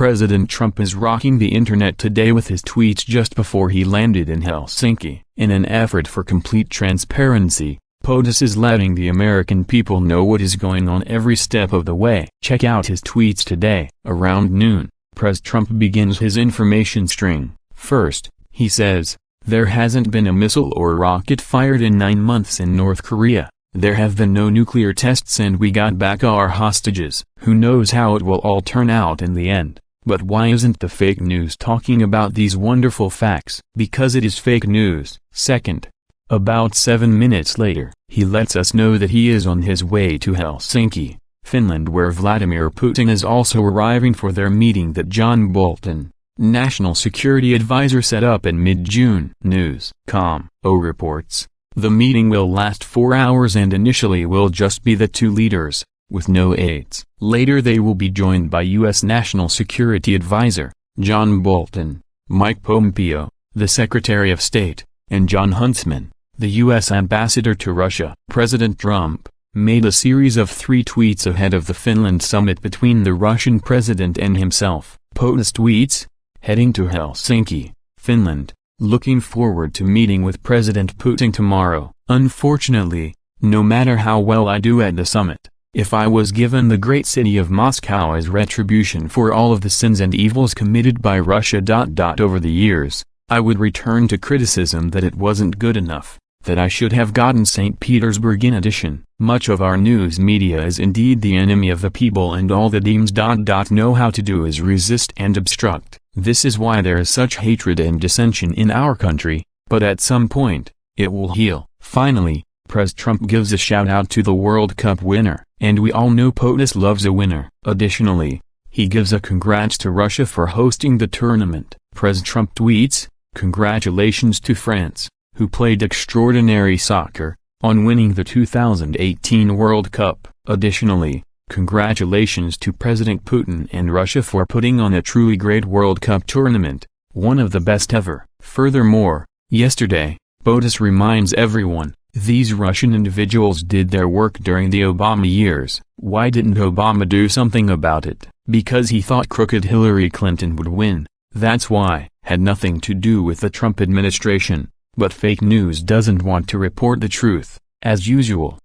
President Trump is rocking the internet today with his tweets just before he landed in Helsinki. In an effort for complete transparency, POTUS is letting the American people know what is going on every step of the way. Check out his tweets today. Around noon, President Trump begins his information string. First, he says, "There hasn't been a missile or rocket fired in 9 months in North Korea. There have been no nuclear tests and we got back our hostages." Who knows how it will all turn out in the end? But why isn't the fake news talking about these wonderful facts? Because it is fake news. Second, about 7 minutes later, he lets us know that he is on his way to Helsinki, Finland, where Vladimir Putin is also arriving for their meeting that John Bolton, national security advisor, set up in mid-June. News.com reports, the meeting will last 4 hours and initially will just be the two leaders, with no aides. Later they will be joined by U.S. National Security Advisor, John Bolton, Mike Pompeo, the Secretary of State, and John Huntsman, the U.S. Ambassador to Russia. President Trump made a series of 3 tweets ahead of the Finland summit between the Russian president and himself. POTUS tweets, heading to Helsinki, Finland, looking forward to meeting with President Putin tomorrow. Unfortunately, no matter how well I do at the summit, if I was given the great city of Moscow as retribution for all of the sins and evils committed by Russia over the years, I would return to criticism that it wasn't good enough, that I should have gotten St. Petersburg in addition. Much of our news media is indeed the enemy of the people and all the Dems know how to do is resist and obstruct. This is why there is such hatred and dissension in our country, but at some point, it will heal. Finally, President Trump gives a shout out to the World Cup winner, and we all know POTUS loves a winner. Additionally, he gives a congrats to Russia for hosting the tournament. President Trump tweets, "Congratulations to France, who played extraordinary soccer, on winning the 2018 World Cup." Additionally, congratulations to President Putin and Russia for putting on a truly great World Cup tournament, one of the best ever. Furthermore, yesterday, POTUS reminds everyone, these Russian individuals did their work during the Obama years. Why didn't Obama do something about it? Because he thought crooked Hillary Clinton would win. That's why. Had nothing to do with the Trump administration. But fake news doesn't want to report the truth. As usual,